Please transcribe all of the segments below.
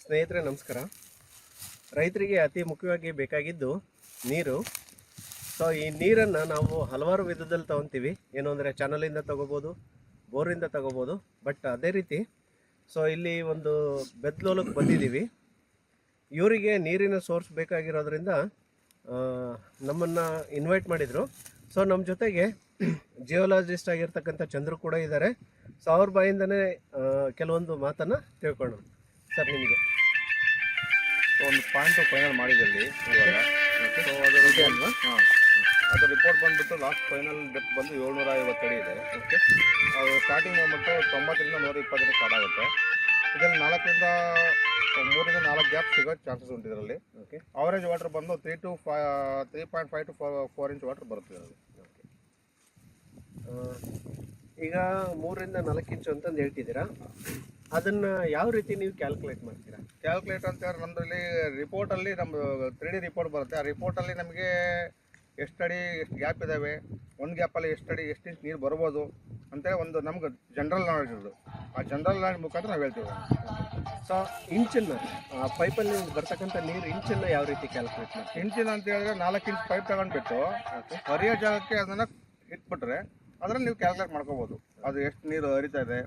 ಸ್ನೇಹಿತರೆ ನಮಸ್ಕಾರ. ರೈತರಿಗೆ ಅತಿ ಮುಖ್ಯವಾಗಿ ಬೇಕಾಗಿದ್ದು ನೀರು. ಸೊ ಈ ನೀರನ್ನು ನಾವು ಹಲವಾರು ವಿಧದಲ್ಲಿ ತೊಗೊತೀವಿ. ಏನು ಅಂದರೆ ಚಾನಲಿಂದ ತೊಗೋಬೋದು, ಬೋರಿಂದ ತೊಗೋಬೋದು. ಬಟ್ ಅದೇ ರೀತಿ ಸೊ ಇಲ್ಲಿ ಒಂದು ಬೆದ್ಲೋಲಕ್ಕೆ ಬಂದಿದ್ದೀವಿ. ಇವರಿಗೆ ನೀರಿನ ಸೋರ್ಸ್ ಬೇಕಾಗಿರೋದ್ರಿಂದ ನಮ್ಮನ್ನು ಇನ್ವೈಟ್ ಮಾಡಿದರು. ಸೊ ನಮ್ಮ ಜೊತೆಗೆ ಜಿಯೋಲಾಜಿಸ್ಟ್ ಆಗಿರ್ತಕ್ಕಂಥ ಚಂದ್ರು ಕೂಡ ಇದ್ದಾರೆ. ಸೊ ಅವ್ರ ಬಾಯಿಂದನೇ ಕೆಲವೊಂದು ಮಾತನ್ನು ತಿಳ್ಕೊಳ್ಳೋಣ. ಸರ್, ನಿಮಗೆ ಒಂದು ಪಾಯಿಂಟ್ ಫೈನಲ್ ಮಾಡಿದಲ್ಲಿ ಇವಾಗ ಸೊ ಅದರ ಅಲ್ವಾ ಅದು ರಿಪೋರ್ಟ್ ಬಂದುಬಿಟ್ಟು ಲಾಸ್ಟ್ ಫೈನಲ್ ಡೆಪ್ ಬಂದು 750 ಅಡಿ ಇದೆ. ಓಕೆ, ಅದು ಸ್ಟಾರ್ಟಿಂಗ್ ಬಂದ್ಬಿಟ್ಟು 90ರಿಂದ 120 ಸ್ಟಾರ್ಟ್ ಆಗುತ್ತೆ. ಇದರಲ್ಲಿ 3ರಿಂದ 4 ಗ್ಯಾಪ್ ಸಿಗೋ ಚಾನ್ಸಸ್ ಉಂಟು ಇದರಲ್ಲಿ. ಓಕೆ, ಅವರೇಜ್ ವಾಟರ್ ಬಂದು 3.5 to 4 ಇಂಚ್ ವಾಟರ್ ಬರುತ್ತೆ ಇದರಲ್ಲಿ. ಈಗ 3ರಿಂದ 4 ಇಂಚು ಅಂತಂದು ಹೇಳ್ತಿದ್ದೀರಾ. ಅದನ್ನು ಯಾವ ರೀತಿ ನೀವು ಕ್ಯಾಲ್ಕುಲೇಟ್ ಮಾಡ್ತೀರಾ? ಕ್ಯಾಲ್ಕುಲೇಟ್ ಅಂತ ಹೇಳಿದ್ರೆ ನಮ್ಮದ್ರಲ್ಲಿ ರಿಪೋರ್ಟಲ್ಲಿ ನಮ್ಮದು 3D ರಿಪೋರ್ಟ್ ಬರುತ್ತೆ. ಆ ರಿಪೋರ್ಟಲ್ಲಿ ನಮಗೆ ಎಷ್ಟು ಅಡಿ ಎಷ್ಟು ಗ್ಯಾಪ್ ಇದ್ದಾವೆ, ಒಂದು ಗ್ಯಾಪಲ್ಲಿ ಎಷ್ಟು ಅಡಿ ಎಷ್ಟು ಇಂಚ್ ನೀರು ಬರ್ಬೋದು ಅಂತೇಳಿ ಒಂದು ನಮ್ಗೆ ಜನರಲ್ ನಾಲೆಡ್ಜ್ ಇರೋದು. ಆ ಜನರಲ್ ನಾಲೆಡ್ಜ್ ಮುಖಾಂತರ ನಾವು ಹೇಳ್ತೀವಿ. ಸೊ ಇಂಚನ್ನು ಪೈಪಲ್ಲಿ ಬರ್ತಕ್ಕಂಥ ನೀರು ಇಂಚನ್ನು ಯಾವ ರೀತಿ ಕ್ಯಾಲ್ಕುಲೇಟ್ ಮಾಡ್ತೀವಿ? ಇಂಚಿನ ಅಂತ ಹೇಳಿದ್ರೆ 4 ಇಂಚ್ ಪೈಪ್ ತಗೊಂಡ್ಬಿಟ್ಟು ಹರಿಯೋ ಜಾಗಕ್ಕೆ ಅದನ್ನು ಇಟ್ಬಿಟ್ರೆ ಅದರಲ್ಲಿ ನೀವು ಕ್ಯಾಲ್ಕುಲೇಟ್ ಮಾಡ್ಕೋಬೋದು. ಅದು ಎಷ್ಟು ನೀರು ಹರಿತಾ ಇದೆ,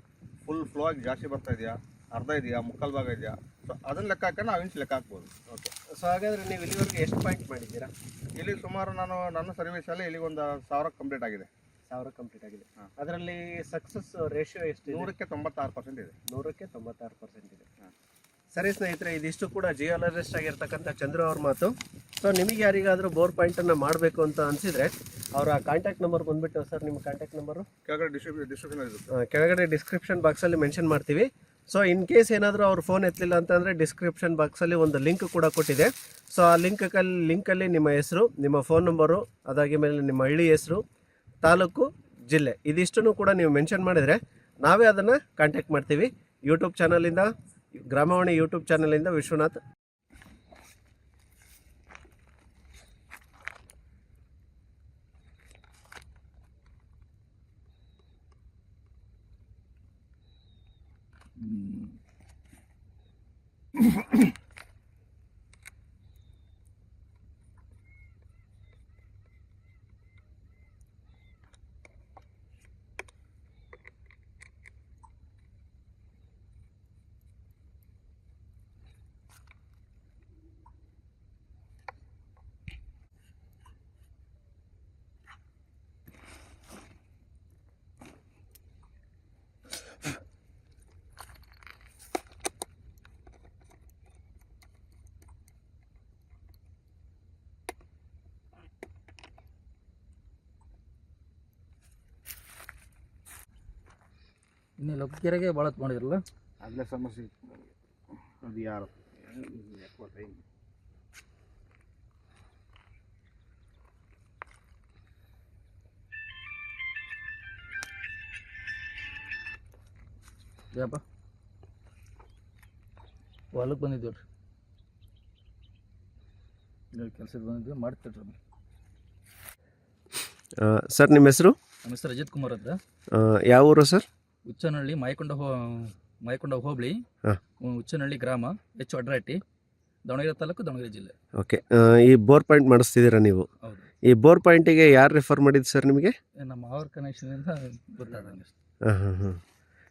ಫುಲ್ ಫ್ಲೋ ಆಗಿ ಜಾಸ್ತಿ ಬರ್ತಾ ಇದೆಯಾ, ಅರ್ಧ ಇದೆಯಾ, ಮುಕ್ಕಾಲು ಭಾಗ ಇದೆಯಾ, ಸೊ ಅದನ್ನು ಲೆಕ್ಕ ಹಾಕೊಂಡು ನಾವು ಇಂಚ್ ಲೆಕ್ಕ ಹಾಕ್ಬೋದು. ಓಕೆ, ಸೊ ಹಾಗಾದರೆ ನೀವು ಇಲ್ಲಿವರೆಗೆ ಎಷ್ಟು ಪಾಯಿಂಟ್ ಮಾಡಿದ್ದೀರಾ? ಇಲ್ಲಿ ಸುಮಾರು ನಾನು ನನ್ನ ಸರ್ವಿಸಲ್ಲಿ ಇಲ್ಲಿಗೆ ಒಂದು 1000 ಕಂಪ್ಲೀಟ್ ಆಗಿದೆ. 1000 ಕಂಪ್ಲೀಟ್ ಆಗಿದೆ. ಅದರಲ್ಲಿ ಸಕ್ಸಸ್ ರೇಷಿಯೋ ಎಷ್ಟು? 100ಕ್ಕೆ 96% ಇದೆ. 100ಕ್ಕೆ 96% ಇದೆ. ಸರಿ ಸ್ನೇಹಿತರೆ, ಇದಿಷ್ಟು ಕೂಡ ಜಿಯೋಲಾಜಿಸ್ಟ್ ಆಗಿರ್ತಕ್ಕಂಥ ಚಂದ್ರು ಅವ್ರ ಮಾತು. ಸೊ ನಿಮಗೆ ಯಾರಿಗಾದರೂ ಬೋರ್ ಪಾಯಿಂಟನ್ನು ಮಾಡಬೇಕು ಅಂತ ಅನಿಸಿದರೆ ಅವರ ಕಾಂಟ್ಯಾಕ್ಟ್ ನಂಬರ್ ಬಂದುಬಿಟ್ಟು, ಸರ್ ನಿಮ್ಮ ಕಾಂಟ್ಯಾಕ್ಟ್ ನಂಬರು ಕೆಳಗಡೆ ಡಿಸ್ಕ್ರಿಪ್ಷನ್ ಬಾಕ್ಸಲ್ಲಿ ಮೆನ್ಷನ್ ಮಾಡ್ತೀವಿ. ಸೊ ಇನ್ ಕೇಸ್ ಏನಾದರೂ ಅವ್ರ ಫೋನ್ ಎತ್ತಲಿಲ್ಲ ಅಂತಂದರೆ ಡಿಸ್ಕ್ರಿಪ್ಷನ್ ಬಾಕ್ಸಲ್ಲಿ ಒಂದು ಲಿಂಕ್ ಕೂಡ ಕೊಟ್ಟಿದೆ. ಸೊ ಆ ಲಿಂಕಲ್ಲಿ ನಿಮ್ಮ ಹೆಸರು, ನಿಮ್ಮ ಫೋನ್ ನಂಬರು, ಅದಾಗಿ ಮೇಲೆ ನಿಮ್ಮ ಹಳ್ಳಿ ಹೆಸರು, ತಾಲೂಕು, ಜಿಲ್ಲೆ ಇದಿಷ್ಟನ್ನು ಕೂಡ ನೀವು ಮೆನ್ಷನ್ ಮಾಡಿದರೆ ನಾವೇ ಅದನ್ನು ಕಾಂಟ್ಯಾಕ್ಟ್ ಮಾಡ್ತೀವಿ. ಯೂಟ್ಯೂಬ್ ಚಾನಲಿಂದ, ಗ್ರಾಮವಾಣಿ ಯೂಟ್ಯೂಬ್ ಚಾನಲಿಂದ ವಿಶ್ವನಾಥ್. ಇನ್ನು ಲೊಕ್ಕೆರೆಗೆ ಭಾಳ ಮಾಡಿದ್ರಲ್ಲ, ಅದನ್ನ ಸಮಸ್ಯೆ ಅದು ಯಾರು ಯಾಪ ಹೊಲಕ್ಕೆ ಬಂದಿದ್ದೀವಿ ರೀ, ಕೆಲಸಕ್ಕೆ ಬಂದಿದ್ದೀವಿ, ಮಾಡ್ತಿರ್ರಿ. ಸರ್ ನಿಮ್ಮ ಹೆಸರು? ನಮ್ಮ ಹೆಸರು ಅಜಿತ್ ಕುಮಾರ್ ಅಂತ. ಯಾವ ಊರು ಸರ್? ಉಚ್ಚನಹಳ್ಳಿ, ಮಾಯಕೊಂಡ ಹೋಬಳಿ, ಉಚ್ಚನಹಳ್ಳಿ ಗ್ರಾಮ, ಹೆಚ್ಚು ಅಡ್ರಾಟಿ, ದಾವಣಗೆರೆ ತಾಲೂಕು, ದಾವಣಗೆರೆ ಜಿಲ್ಲೆ. ಓಕೆ, ಈ ಬೋರ್ ಪಾಯಿಂಟ್ ಮಾಡಿಸ್ತಿದ್ದೀರಾ ನೀವು? ಹೌದು. ಈ ಬೋರ್ ಪಾಯಿಂಟಿಗೆ ಯಾರು ರೆಫರ್ ಮಾಡಿದ್ದು ಸರ್ ನಿಮಗೆ? ನಮ್ಮ ಅವ್ರ ಕನೆಕ್ಷನಿಂದ ಗೊತ್ತಾದಂಗೆ. ಹಾಂ.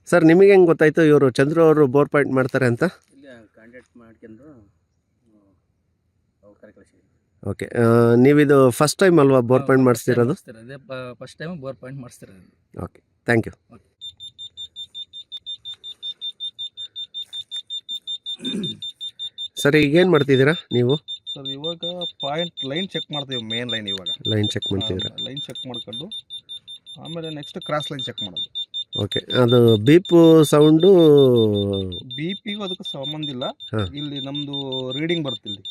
ಸರ್ ನಿಮಗೆ ಹೆಂಗೆ ಗೊತ್ತಾಯಿತು ಇವರು ಚಂದ್ರು ಅವರು ಬೋರ್ ಪಾಯಿಂಟ್ ಮಾಡ್ತಾರೆ ಅಂತ? ಇಲ್ಲಿ ಕಾಂಟ್ಯಾಕ್ಟ್ ಮಾಡ್ಕೊಂಡು ಓಕೆ, ನೀವಿದು ಫಸ್ಟ್ ಟೈಮ್ ಅಲ್ವಾ ಬೋರ್ ಪಾಯಿಂಟ್ ಮಾಡಿಸ್ತಿರೋದು? ಅದೇ ಫಸ್ಟ್ ಟೈಮ್ ಬೋರ್ ಪಾಯಿಂಟ್ ಮಾಡಿಸ್ತಿರೋದು. Okay, thank you. ಸರ್ ಈಗೇನು ಮಾಡ್ತಿದ್ದೀರಾ ನೀವು? ಸರ್ ಇವಾಗ ಪಾಯಿಂಟ್ ಲೈನ್ ಚೆಕ್ ಮಾಡ್ತೀವಿ. ಮೇನ್ ಲೈನ್ ಇವಾಗ ಲೈನ್ ಚೆಕ್ ಮಾಡ್ತಿದ್ದೀರಾ? ಲೈನ್ ಚೆಕ್ ಮಾಡ್ಕೊಂಡು ಆಮೇಲೆ ನೆಕ್ಸ್ಟ್ ಕ್ರಾಸ್ ಲೈನ್ ಚೆಕ್ ಮಾಡೋದು. ಓಕೆ, ಅದು ಬೀಪು ಸೌಂಡು ಬಿಪಿಗೂ ಅದಕ್ಕೆ ಸಂಬಂಧ ಇಲ್ಲ. ಇಲ್ಲಿ ನಮ್ದು ರೀಡಿಂಗ್ ಬರುತ್ತೆ. ಇಲ್ಲಿ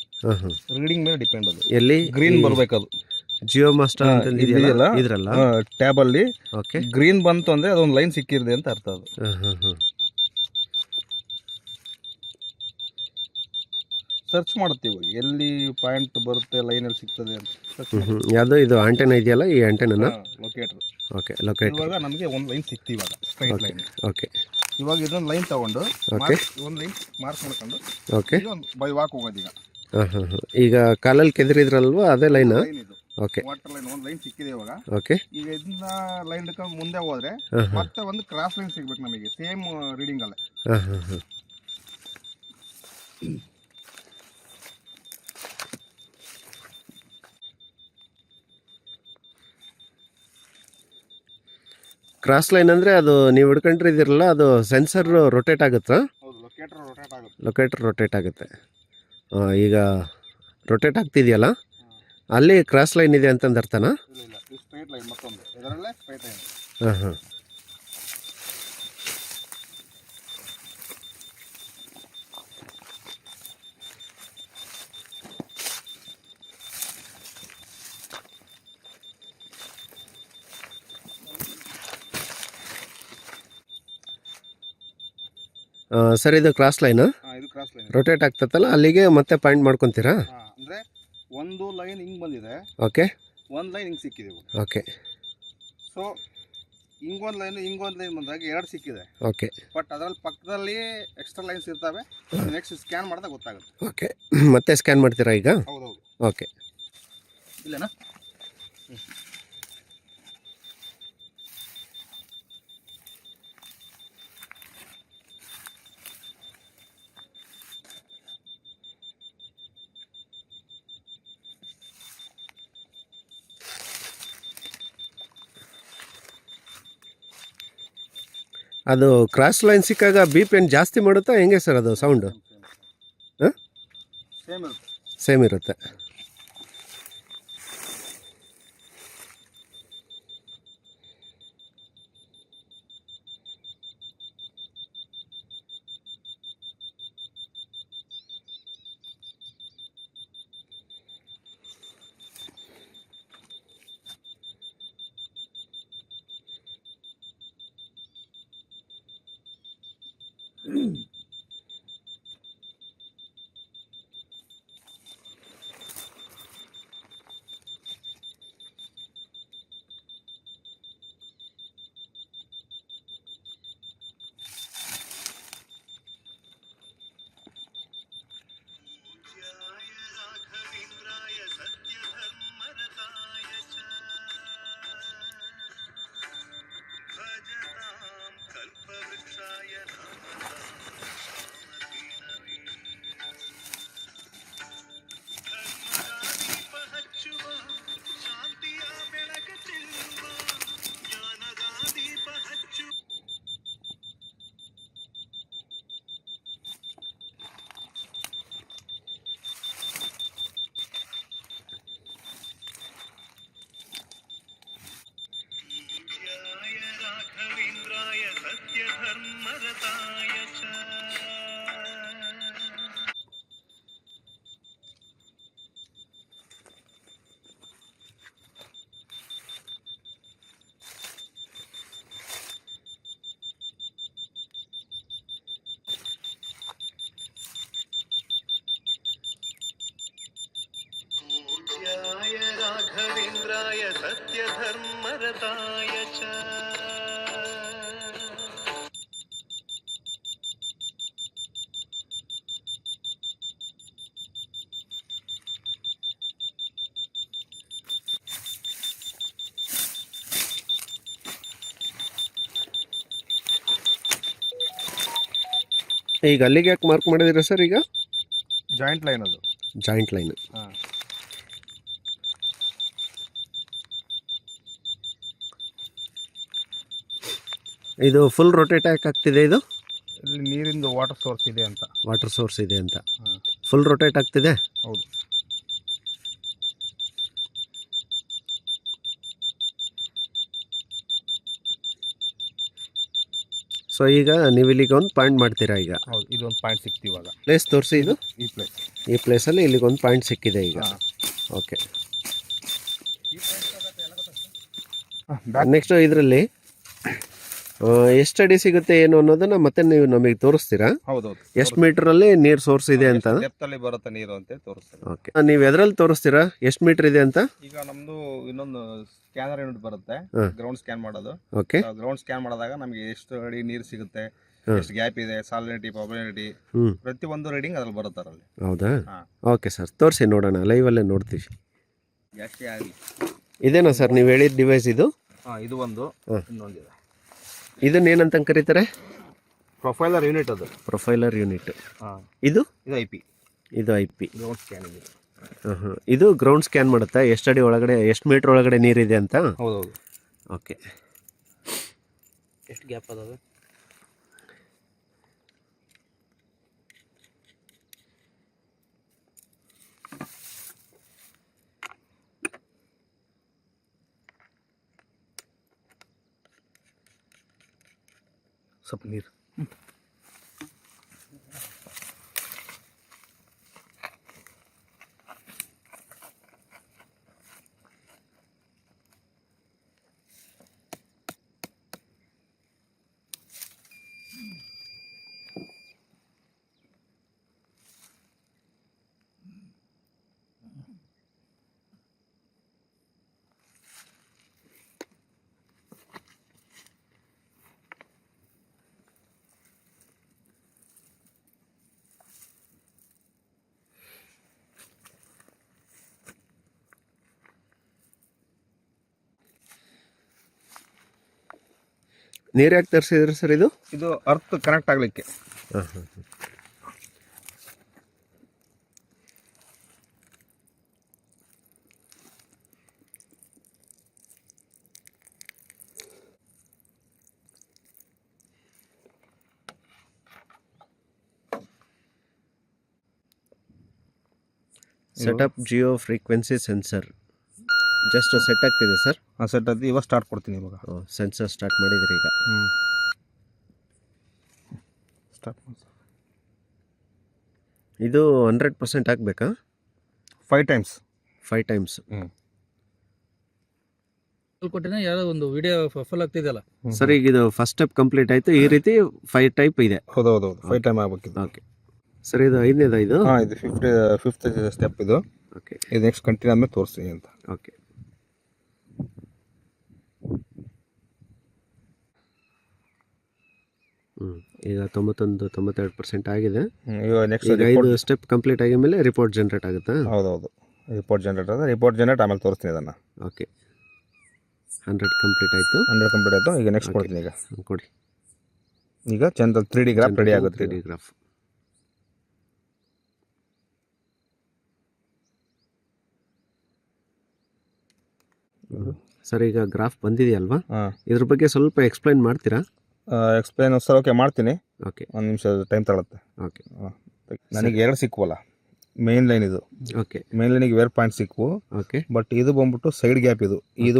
ರೀಡಿಂಗ್ ಮೇಲೆ ಡಿಪೆಂಡ್. ಅದು ಎಲ್ಲಿ ಗ್ರೀನ್ ಬರ್ಬೇಕದು. ಜಿಯೋ ಮಾಸ್ಟರ್ ಅಂತ ಇದೆಯಲ್ಲ ಇದ್ರಲ್ಲ ಟ್ಯಾಬ್ ಅಲ್ಲಿ. ಓಕೆ, ಗ್ರೀನ್ ಬಂತು ಅಂದ್ರೆ ಅದೊಂದು ಲೈನ್ ಸಿಕ್ಕಿದೆ ಅಂತ ಅರ್ಥ. ಅದು ಸರ್ಚ್ ಮಾಡುತ್ತೀವಿ ಎಲ್ಲಿ ಪಾಯಿಂಟ್ ಬರುತ್ತೆ, ಲೈನಲ್ಲಿ ಸಿಗ್ತದೆ ಅಂತ. ಯಾವುದೋ ಇದು ಆಂಟೆನಾ ಇದೆಯಲ್ಲ, ಈ ಆಂಟೆನಾ ಲೊಕೇಟರ್. Okay, locator. ಇವಾಗ ನಮಗೆ ಒಂದು ಲೈನ್ ಸಿಕ್ತು ಇವಾಗ, ಸ್ಟ್ರೈಟ್ ಲೈನ್. ಓಕೆ. ಇವಾಗ ಇದೊಂದು ಲೈನ್ ತಗೊಂಡು ಓಕೆ ಒಂದು ಲೈನ್ ಮಾರ್ಕ್ ಮಾಡ್ಕೊಂಡು ಓಕೆ ಒಂದು ಬೈ ವಾಕ್ ಹೋಗೋದು ಈಗ ಹಾಂ ಹಾಂ ಹಾಂ ಈಗ ಕಾಲಲ್ಲಿ ಕೆದರಿದ್ರಲ್ವ ಅದೇ ಲೈನಾ? ಲೈನ್ ಇದು ಓಕೆ ವಾಟರ್ ಲೈನ್ ಒಂದು ಲೈನ್ ಸಿಕ್ಕಿದೆ ಇವಾಗ. ಓಕೆ ಈಗ ಇದನ್ನ ಲೈನ್ ಹಿಡ್ಕೊಂಡು ಮುಂದೆ ಹೋದ್ರೆ ಮತ್ತೆ ಒಂದು ಕ್ರಾಸ್ ಲೈನ್ ಸಿಗ್ಬೇಕು ನಮಗೆ ಸೇಮ್ ರೀಡಿಂಗ್ ಅಲ್ಲೇ. ಹಾಂ ಹಾಂ ಹಾಂ ಕ್ರಾಸ್ ಲೈನ್ ಅಂದರೆ ಅದು ನೀವು ಹಿಡ್ಕೊಂಡಿದ್ದೀರಲ್ಲ ಅದು ಸೆನ್ಸರ್ ರೊಟೇಟ್ ಆಗುತ್ತಾ? ಹೌದು, ಲೊಕೇಟರ್ ರೊಟೇಟ್ ಆಗುತ್ತೆ. ಲೊಕೇಟರ್ ರೊಟೇಟ್ ಆಗುತ್ತೆ. ಈಗ ರೊಟೇಟ್ ಆಗ್ತಿದೆಯಲ್ಲ ಅಲ್ಲಿ ಕ್ರಾಸ್ ಲೈನ್ ಇದೆ ಅಂತಂದು ಅರ್ಥನಾ? ಇಲ್ಲ ಇಲ್ಲ, ಇದು ಸ್ಟ್ರೈಟ್ ಲೈನ್ ಮತ್ತೊಂದು ಇದರಲ್ಲೇ ಸ್ಟ್ರೈಟ್ ಲೈನ್. ಹಾಂ ಹಾಂ ಸರ್ ಇದು ಕ್ರಾಸ್ ಲೈನಾ? ಇದು ಕ್ರಾಸ್ ಲೈನ್ ರೊಟೇಟ್ ಆಗ್ತತ್ತಲ್ಲ ಅಲ್ಲಿಗೆ ಮತ್ತೆ ಪಾಯಿಂಟ್ ಮಾಡ್ಕೊತೀರಾ? ಅಂದರೆ ಒಂದು ಲೈನ್ ಹಿಂಗೆ ಬಂದಿದೆ, ಓಕೆ ಒಂದು ಲೈನ್ ಹಿಂಗೆ ಸಿಕ್ಕಿದೆ. ಓಕೆ ಸೊ ಹಿಂಗೊಂದು ಲೈನ್ ಬಂದಾಗ ಎರಡು ಸಿಕ್ಕಿದೆ. ಓಕೆ ಬಟ್ ಅದರಲ್ಲಿ ಪಕ್ಕದಲ್ಲಿ ಎಕ್ಸ್ಟ್ರಾ ಲೈನ್ಸ್ ಇರ್ತವೆ. ನೆಕ್ಸ್ಟ್ ಸ್ಕ್ಯಾನ್ ಮಾಡಿದಾಗ ಗೊತ್ತಾಗುತ್ತೆ. ಓಕೆ ಮತ್ತೆ ಸ್ಕ್ಯಾನ್ ಮಾಡ್ತೀರಾ ಈಗ? ಹೌದೌದು. ಓಕೆ ಇಲ್ಲನಾ? ಅದು ಕ್ರಾಸ್ ಲೈನ್ ಸಿಕ್ಕಾಗ ಬಿ ಪಿ ಏನು ಜಾಸ್ತಿ ಮಾಡುತ್ತಾ ಹೆಂಗೆ ಸರ್ ಅದು ಸೌಂಡು? ಹಾಂ ಸೇಮ್ ಇರುತ್ತೆ. ಸೇಮ್ ಇರುತ್ತೆ. राघवेन्द्राय सत्यधर्मरताय च ಈಗ ಅಲ್ಲಿಗೆ ಯಾಕೆ ಮಾರ್ಕ್ ಮಾಡಿದಿರಾ ಸರ್? ಈಗ ಜಾಯಿಂಟ್ ಲೈನ್ ಅದು. Joint line. ಹಾಂ, ಇದು ಫುಲ್ ರೊಟೇಟ್ ಯಾಕೆ ಆಗ್ತಿದೆ? ಇದು ಇಲ್ಲಿ ನೀರಿಂದು ವಾಟರ್ ಸೋರ್ಸ್ ಇದೆ ಅಂತ. ವಾಟರ್ ಸೋರ್ಸ್ ಇದೆ ಅಂತ ಹಾಂ, ಫುಲ್ ರೊಟೇಟ್ ಆಗ್ತಿದೆ. ಹೌದು. ಸೊ ಈಗ ನೀವು ಇಲ್ಲಿಗೆ ಒಂದು ಪಾಯಿಂಟ್ ಮಾಡ್ತೀರಾ ಈಗ? ಹೌದು, ಇದೊಂದು ಪಾಯಿಂಟ್ ಸಿಕ್ತು ಇವಾಗ. ಪ್ಲೇಸ್ ತೋರಿಸಿ. ಇದು ಈ ಪ್ಲೇಸ್, ಈ ಪ್ಲೇಸಲ್ಲಿ ಇಲ್ಲಿಗೆ ಒಂದು ಪಾಯಿಂಟ್ ಸಿಕ್ಕಿದೆ ಈಗ. ಓಕೆ, ನೆಕ್ಸ್ಟ್ ಇದರಲ್ಲಿ ಎಷ್ಟು ಅಡಿ ಸಿಗುತ್ತೆ ಏನು ಅನ್ನೋದನ್ನ ಮತ್ತೆ ನೀವು ನಮಗೆ ತೋರಿಸ್ತೀರಾ? ಹೌದೌದು. ಎಷ್ಟು ಮೀಟರಲ್ಲಿ ನೀರು ಸೋರ್ಸ್ ಇದೆ ಅಂತ? ಡೆಪ್ತ್ ಅಲ್ಲಿ ಬರುತ್ತೆ ನೀರು ಅಂತ ತೋರಿಸ್ತಾರೆ. ಓಕೆ, ನೀವು ಎದ್ರಲ್ಲಿ ತೋರಿಸ್ತೀರಾ ಎಷ್ಟು ಮೀಟರ್ ಇದೆ ಅಂತ? ಈಗ ನಮ್ದು ಇನ್ನೊಂದು ಸ್ಕ್ಯಾನರ್ ಯೂನಿಟ್ ಬರುತ್ತೆ, ಗ್ರೌಂಡ್ ಸ್ಕ್ಯಾನ್ ಮಾಡೋದು. ಓಕೆ, ಗ್ರೌಂಡ್ ಸ್ಕ್ಯಾನ್ ಮಾಡಿದಾಗ ನಮಗೆ ಎಷ್ಟು ಅಡಿ ನೀರು ಸಿಗುತ್ತೆ, ಎಷ್ಟು ಗ್ಯಾಪ್ ಇದೆ, ಸಾಲಿನಿಟಿ, ಪ್ರಾಬಬಿಲಿಟಿ, ಹ್ಞೂ ಪ್ರತಿಯೊಂದು ರೀಡಿಂಗ್ ಅದ್ರಲ್ಲಿ ಬರುತ್ತೆ ಅದರಲ್ಲಿ. ಹೌದಾ? ಹಾಂ. ಓಕೆ ಸರ್, ತೋರಿಸಿ ನೋಡೋಣ, ಲೈವಲ್ಲೇ ನೋಡ್ತೀವಿ. ಜಾಸ್ತಿ ಆಗಲಿ. ಇದೇನಾ ಸರ್ ನೀವು ಹೇಳಿದ ಡಿವೈಸ್ ಇದು? ಹಾಂ, ಇದು ಒಂದು, ಹಾಂ. ಇನ್ನೊಂದಿದೆ. ಇದನ್ನ ಏನಂತ ಕರೀತಾರೆ? ಪ್ರೊಫೈಲರ್ ಯೂನಿಟ್ ಅದು. Profiler unit. ಹಾಂ, ಇದು ಇದು ಐ ಪಿ, ಇದು ಐ ಪಿ. ಗ್ರೌಂಡ್ ಸ್ಕ್ಯಾನಿಂಗ್ ಇದು. ಹಾಂ, ಇದು ಗ್ರೌಂಡ್ ಸ್ಕ್ಯಾನ್ ಮಾಡುತ್ತಾ ಎಷ್ಟು ಅಡಿ ಒಳಗಡೆ, ಎಷ್ಟು ಮೀಟ್ರ್ ಒಳಗಡೆ ನೀರಿದೆ ಅಂತ? ಹೌದೌದು. ಓಕೆ. ಎಷ್ಟು ಗ್ಯಾಪ್ ಅದಾವೆ? ಸ್ವಲ್ಪ ನೀರು. ನೀರು ಯಾಕೆ ತರಿಸಿದ್ರಿ ಸರ್ ಇದು? ಇದು ಅರ್ತ್ ಕನೆಕ್ಟ್ ಆಗಲಿಕ್ಕೆ. ಹಾಂ ಹಾಂ. Setup Jio frequency sensor just set ಆಗ್ತಿದೆ ಸರ್. ಹಾಂ, ಸೆಟ್ ಅದು ಇವಾಗ ಸ್ಟಾರ್ಟ್ ಕೊಡ್ತೀನಿ ಇವಾಗ. ಸೆನ್ಸರ್ ಸ್ಟಾರ್ಟ್ ಮಾಡಿದ್ರಿ ಈಗ. ಸ್ಟಾರ್ಟ್. ಇದು 100% ಆಗಬೇಕಾ? 5 ಟೈಮ್ಸ್. 5 ಟೈಮ್ಸ್. ಕೊಟ್ಟಿನ ಯಾರೋ ಒಂದು ವಿಡಿಯೋ ಫಾಲೋ ಆಗ್ತಿದೆಯಲ್ಲ ಸರ್, ಈಗ ಇದು ಫಸ್ಟ್ ಸ್ಟೆಪ್ ಕಂಪ್ಲೀಟ್ ಆಯಿತು. ಈ ರೀತಿ 5 ಟೈಪ್ ಇದೆ. ಹೌದೌದು, 5 ಟೈಮ್ ಆಗಬೇಕಿತ್ತು. ಓಕೆ ಸರ್, ಇದು 5ನೇದಾ ಇದು? ಹಾಂ, ಇದು ಫಿಫ್ತ್ ಸ್ಟೆಪ್ ಇದು. ಓಕೆ. ಇದು ನೆಕ್ಸ್ಟ್ ಕಂಟಿನ್ಯೂ ಆದ್ಮೇಲೆ ತೋರಿಸ್ತೀನಿ ಅಂತ. ಓಕೆ. ಈಗ 91-92% ಆಗಿದೆ. ಇವಾಗ ನೆಕ್ಸ್ಟ್ ಈಗ 5 ಸ್ಟೆಪ್ ಕಂಪ್ಲೀಟ್ ಆಗಿದ ಮೇಲೆ ರಿಪೋರ್ಟ್ ಜನರೇಟ್ ಆಗುತ್ತಾ? ಹೌದೌದು, ರಿಪೋರ್ಟ್ ಜನರೇಟ್ ಆದ. ರಿಪೋರ್ಟ್ ಜನರೇಟ್ ಆಮೇಲೆ ತೋರಿಸ್ತೀನಿ ಅದನ್ನು. ಓಕೆ. 100 ಕಂಪ್ಲೀಟ್ ಆಯಿತು. 100 ಕಂಪ್ಲೀಟ್ ಆಯಿತು. ಈಗ ನೆಕ್ಸ್ಟ್ ಕೊಡ್ತೀನಿ. ಈಗ ಕೊಡಿ. ಈಗ ಜನರಲ್ 3D ಗ್ರಾಫ್ ರೆಡಿ ಆಗುತ್ತೆ. 3D graph. ಸರ್, ಈಗ ಗ್ರಾಫ್ ಬಂದಿದೆಯಲ್ವಾ? ಹಾಂ, ಇದ್ರ ಬಗ್ಗೆ ಸ್ವಲ್ಪ ಎಕ್ಸ್ಪ್ಲೈನ್ ಮಾಡ್ತೀರಾ? Explain sir. ಓಕೆ, ಮಾಡ್ತೀನಿ. ಓಕೆ. 1 ನಿಮಿಷ ಟೈಮ್ ತಗೊಳುತ್ತೆ. ಓಕೆ. ನನಗೆ 2 ಸಿಕ್ಕುವಲ್ಲ, ಮೇನ್ ಲೈನ್ ಇದು. ಓಕೆ. ಮೇನ್ ಲೈನಿಗೆ 2 ಪಾಯಿಂಟ್ ಸಿಕ್ವು. ಓಕೆ. ಬಟ್ ಇದು ಬಂದ್ಬಿಟ್ಟು ಸೈಡ್ ಗ್ಯಾಪ್. ಇದು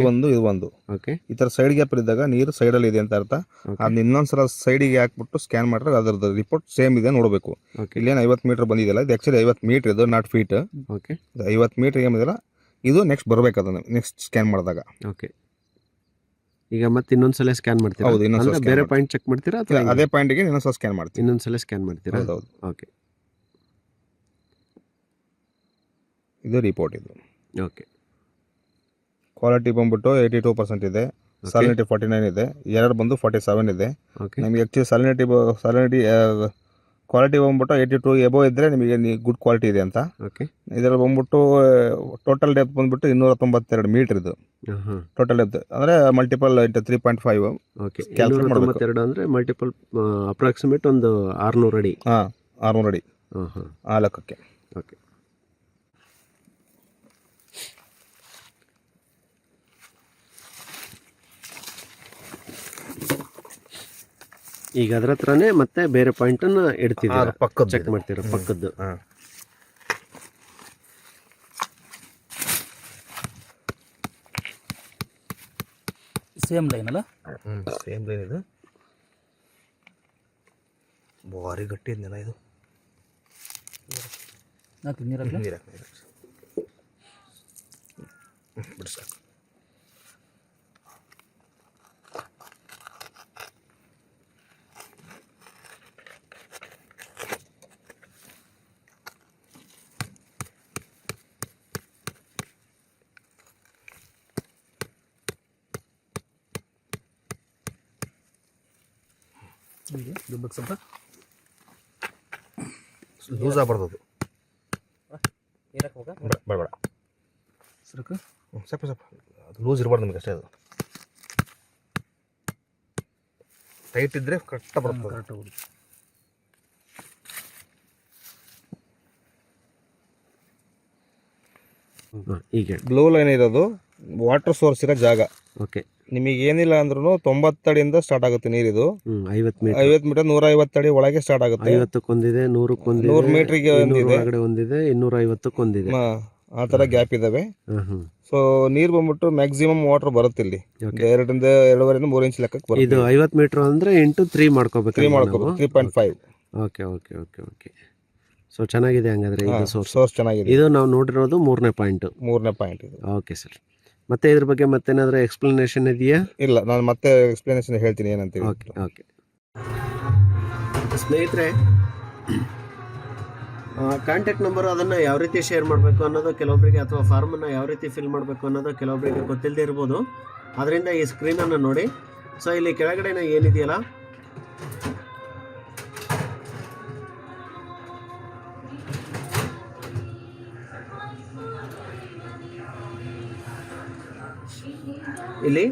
ಒಂದು. ಓಕೆ. ಈ ಥರ ಸೈಡ್ ಗ್ಯಾಪ್ ಇದ್ದಾಗ ನೀರು ಸೈಡಲ್ಲಿ ಇದೆ ಅಂತ ಅರ್ಥ. ಓಕೆ. ಅದನ್ನ ಇನ್ನೊಂದ್ಸಲ ಸೈಡಿಗೆ ಹಾಕ್ಬಿಟ್ಟು ಸ್ಕ್ಯಾನ್ ಮಾಡಿದ್ರೆ ಅದರದ್ದು ರಿಪೋರ್ಟ್ ಸೇಮ್ ಇದೆ ನೋಡಬೇಕು. ಓಕೆ. ಇಲ್ಲೇನು 50 ಮೀಟರ್ ಬಂದಿದೆಯಲ್ಲ, ಇದು ಆ್ಯಕ್ಚುಲಿ 50 ಮೀಟರ್, ಇದು ನಾಟ್ ಫೀಟ್. ಓಕೆ. 50 ಮೀಟರ್ ಏನಿದೆಯಲ್ಲ, ಇದು ನೆಕ್ಸ್ಟ್ ಬರಬೇಕು ಅದನ್ನು ನೆಕ್ಸ್ಟ್ ಸ್ಕ್ಯಾನ್ ಮಾಡಿದಾಗ. ಓಕೆ. ಈಗ ಮತ್ತೆ ಇನ್ನೊಂದ್ಸಲ ಸ್ಕ್ಯಾನ್ ಮಾಡ್ತೀರಾ? ಹೌದು, ಇನ್ನೊಂದ್ಸಲ ಅಂದ್ರೆ scan ಬೇರೆ ಮಾಡ್ತೀನಿ. ಪಾಯಿಂಟ್ ಚೆಕ್ ಮಾಡ್ತೀರಾ ಅಥವಾ ಅದೇ ಪಾಯಿಂಟಿಗೆ ಇನ್ನೊಂದ್ಸಲ ಸ್ಕ್ಯಾನ್ ಮಾಡ್ತೀನಿ. ಇನ್ನೊಂದ್ಸಲ ಸ್ಕ್ಯಾನ್ ಮಾಡ್ತೀರಾ? ಹೌದೌದು. ಓಕೆ. ಇದು ರಿಪೋರ್ಟ್. ಇದು ಓಕೆ. ಕ್ವಾಲಿಟಿ ಬಂದ್ಬಿಟ್ಟು 82% ಇದೆ. ಸಾಲಿನಿಟಿ 49 ಇದೆ. ಎರಡು ಬಂದು 47 ಇದೆ. ಓಕೆ. ನಮಗೆ ಆ್ಯಕ್ಚುಲಿ ಸಾಲಿನಿಟಿ ಕ್ವಾಲಿಟಿ ಬಂದ್ಬಿಟ್ಟು 82 ಎಬೋ ಇದ್ದರೆ ನಿಮಗೆ ಗುಡ್ ಕ್ವಾಲಿಟಿ ಇದೆ ಅಂತ. ಓಕೆ. ಇದರಲ್ಲಿ ಬಂದ್ಬಿಟ್ಟು ಟೋಟಲ್ ಡೆಪ್ತ್ ಬಂದ್ಬಿಟ್ಟು 292 ಮೀಟರ್. ಇದು ಹಾಂ. ಟೋಟಲ್ ಡೆಪ್ತ್ ಅಂದರೆ ಮಲ್ಟಿಪಲ್ 3.5. ಓಕೆ. Calculate ಮಾಡ್ಬೇಕು. 292 ಅಂದರೆ ಮಲ್ಟಿಪಲ್ ಅಪ್ರಾಕ್ಸಿಮೇಟ್ ಒಂದು 600 ಅಡಿ. ಹಾಂ, 600 ಅಡಿ ಹಾಂ. ಆ ಲೆಕ್ಕಕ್ಕೆ. ಓಕೆ. ಈಗ ಅದ್ರ ಹತ್ರನೇ ಮತ್ತೆ ಬೇರೆ ಪಾಯಿಂಟನ್ನು ಇಡ್ತಿದ್ದೀರಾ? ಪಕ್ಕದ್ದು ಚೆಕ್ ಮಾಡ್ತೀರಾ ಪಕ್ಕದ್ದು? ಹಾಂ. ಸೇಮ್ ಲೈನ್ ಅಲ್ಲ? Same line. ಇದು ಭಾರಿ ಗಟ್ಟಿ ಇದನ್ನೆಲ್ಲ. ಇದು ನೀರಾಗಲಿ ಬಿಡಿ ಸಾಕು. ಹೀಗೆ ದುಬ್ಬಕ್ಕೆ ಸ್ವಲ್ಪ ಲೂಸ್ ಆಗ್ಬಾರ್ದು ಅದು. ಬೇಡ ಬೇಡ ಸಾಕು. ಸ್ವಲ್ಪ ಸ್ವಲ್ಪ ಅದು ಲೂಸ್ ಇರಬಾರ್ದು ನಮಗೆ ಅಷ್ಟೇ. ಅದು ಟೈಟ್ ಇದ್ದರೆ ಕರೆಕ್ಟಾಗಿ ಬರ್ತದೆ. ಕರೆಕ್ಟಾಗಿ ಹೋಗಿ ಈಗ ಬ್ಲೂ ಲೈನ್ ಇರೋದು ವಾಟರ್ ಸೋರ್ಸ್ ಇರೋ ಜಾಗ. ಓಕೆ, ನಿಮಗೆ ಏನಿಲ್ಲ ಅಂದ್ರೂ 90 ಅಡಿಯಿಂದ ಸ್ಟಾರ್ಟ್ ಆಗುತ್ತೆ ನೀರಿದು. 50 ಮೀಟರ್ 50 ಮೀಟರ್ 150 ಅಡಿ ಒಳಗೆ ಸ್ಟಾರ್ಟ್ ಆಗುತ್ತೆ. 50ಕ್ಕೊಂದಿದೆ, 100ಕ್ಕೊಂದಿದೆ, 100 ಮೀಟ್ರಿಗೆ ಒಂದಿದೆ, ಒಳಗಡೆ ಒಂದಿದೆ, 250ಕ್ಕೊಂದಿದೆ. ಆ ಥರ ಗ್ಯಾಪ್ ಇದ್ದಾವೆ. ಸೊ ನೀರು ಬಂದ್ಬಿಟ್ಟು ಮ್ಯಾಕ್ಸಿಮಮ್ ವಾಟರ್ ಬರುತ್ತೆ ಇಲ್ಲಿ 2.5 ಇಂಚ್ ಲೆಕ್ಕಕ್ಕೆ ಬರುತ್ತೆ. ಇದು 50 ಮೀಟರ್ ಅಂದರೆ ಇಂಟು 3 ಮಾಡ್ಕೋಬೇಕು. 3.5. Okay okay okay okay. So ಚೆನ್ನಾಗಿದೆ ಹಂಗಾದ್ರೆ ಇದು ಸೋರ್ಸ್ ಚೆನ್ನಾಗಿದೆ. ಇದು ನಾವು ನೋಡಿರೋದು 3ನೇ ಪಾಯಿಂಟ್. ಇದು. Okay sir. ಮತ್ತೆ ಇದ್ರ ಬಗ್ಗೆ ಮತ್ತೇನಾದರೂ ಎಕ್ಸ್ಪ್ಲನೇಷನ್ ಇದೆಯಾ? ಇಲ್ಲ, ನಾನು ಮತ್ತೆ ಎಕ್ಸ್ಪ್ಲನೇಷನ್ ಹೇಳ್ತೀನಿ ಏನಂತ. ಓಕೆ ಓಕೆ ಸ್ನೇಹಿತರೆ, ಕಾಂಟ್ಯಾಕ್ಟ್ ನಂಬರು ಅದನ್ನು ಯಾವ ರೀತಿ ಶೇರ್ ಮಾಡಬೇಕು ಅನ್ನೋದು ಕೆಲವೊಬ್ಬರಿಗೆ, ಅಥವಾ ಫಾರ್ಮನ್ನು ಯಾವ ರೀತಿ ಫಿಲ್ ಮಾಡಬೇಕು ಅನ್ನೋದು ಕೆಲವೊಬ್ಬರಿಗೆ ಗೊತ್ತಿಲ್ಲದೆ ಇರ್ಬೋದು. ಅದರಿಂದ ಈ ಸ್ಕ್ರೀನನ್ನು ನೋಡಿ. ಸೊ ಇಲ್ಲಿ ಕೆಳಗಡೆನ ಏನಿದೆಯಲ್ಲ, ಇಲ್ಲಿ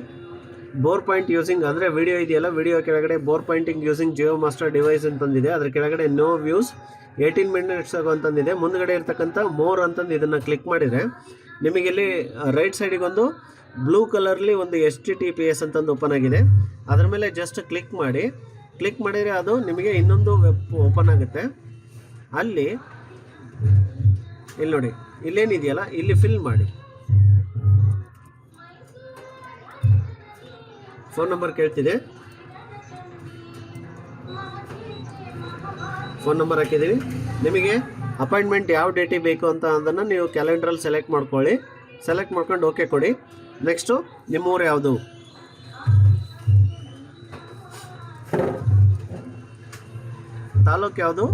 ಬೋರ್ ಪಾಯಿಂಟ್ ಯೂಸಿಂಗ್ ಅಂದರೆ ವಿಡಿಯೋ ಇದೆಯಲ್ಲ, ವಿಡಿಯೋ ಕೆಳಗಡೆ bore pointing using geo master device ಅಂತಂದಿದೆ. ಅದ್ರ ಕೆಳಗಡೆ ನೋ ವ್ಯೂಸ್ 18 ಮಿನಿಟ್ಸ್ ಆಗೋ ಅಂತಂದಿದೆ. ಮುಂದ್ಗಡೆ ಇರ್ತಕ್ಕಂಥ ಮೋರ್ ಅಂತಂದು ಇದನ್ನು ಕ್ಲಿಕ್ ಮಾಡಿದರೆ ನಿಮಗೆ ಇಲ್ಲಿ ರೈಟ್ ಸೈಡಿಗೊಂದು ಬ್ಲೂ ಕಲರ್ಲಿ ಒಂದು HTTPS ಅಂತಂದು ಓಪನ್ ಆಗಿದೆ. ಅದ್ರ ಮೇಲೆ ಜಸ್ಟ್ ಕ್ಲಿಕ್ ಮಾಡಿದರೆ ಅದು ನಿಮಗೆ ಇನ್ನೊಂದು ವೆಬ್ ಓಪನ್ ಆಗುತ್ತೆ. ಅಲ್ಲಿ ನೋಡಿ, ಇಲ್ಲೇನಿದೆಯಲ್ಲ, ಇಲ್ಲಿ ಫಿಲ್ ಮಾಡಿ. ಫೋನ್ ನಂಬರ್ ಕೇಳ್ತಿದೆ, ಫೋನ್ ನಂಬರ್ ಹಾಕಿದ್ದೀವಿ. ನಿಮಗೆ ಅಪಾಯಿಂಟ್ಮೆಂಟ್ ಯಾವ ಡೇಟಿಗೆ ಬೇಕು ಅಂತ ಅದನ್ನು ನೀವು ಕ್ಯಾಲೆಂಡ್ರಲ್ಲಿ ಸೆಲೆಕ್ಟ್ ಮಾಡ್ಕೊಳ್ಳಿ. ಸೆಲೆಕ್ಟ್ ಮಾಡ್ಕೊಂಡು ಓಕೆ ಕೊಡಿ. ನೆಕ್ಸ್ಟು ನಿಮ್ಮೂರು ಯಾವುದು, ತಾಲೂಕು ಯಾವುದು,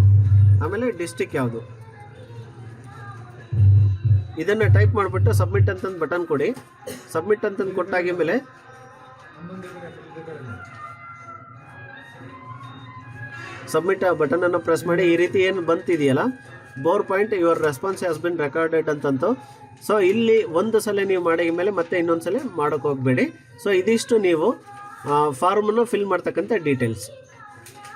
ಆಮೇಲೆ ಡಿಸ್ಟಿಕ್ ಯಾವುದು, ಇದನ್ನು ಟೈಪ್ ಮಾಡಿಬಿಟ್ಟು ಸಬ್ಮಿಟ್ ಅಂತಂದು ಬಟನ್ ಕೊಡಿ. ಸಬ್ಮಿಟ್ ಅಂತಂದು ಕೊಟ್ಟಾಗಿ ಮೇಲೆ ಸಬ್ಮಿಟ್ ಬಟನನ್ನು ಪ್ರೆಸ್ ಮಾಡಿ. ಈ ರೀತಿ ಏನು ಬಂತಿದೆಯಲ್ಲ, bore point your response has been recorded ಅಂತಂತು. ಸೊ ಇಲ್ಲಿ ಒಂದು ಸಲ ನೀವು ಮಾಡಿದ ಮೇಲೆ ಮತ್ತೆ ಇನ್ನೊಂದು ಸಲ ಮಾಡೋಕ್ಕೆ ಹೋಗಬೇಡಿ. ಸೊ ಇದಿಷ್ಟು ನೀವು ಫಾರ್ಮನ್ನು ಫಿಲ್ ಮಾಡ್ತಕ್ಕಂಥ ಡೀಟೇಲ್ಸ್.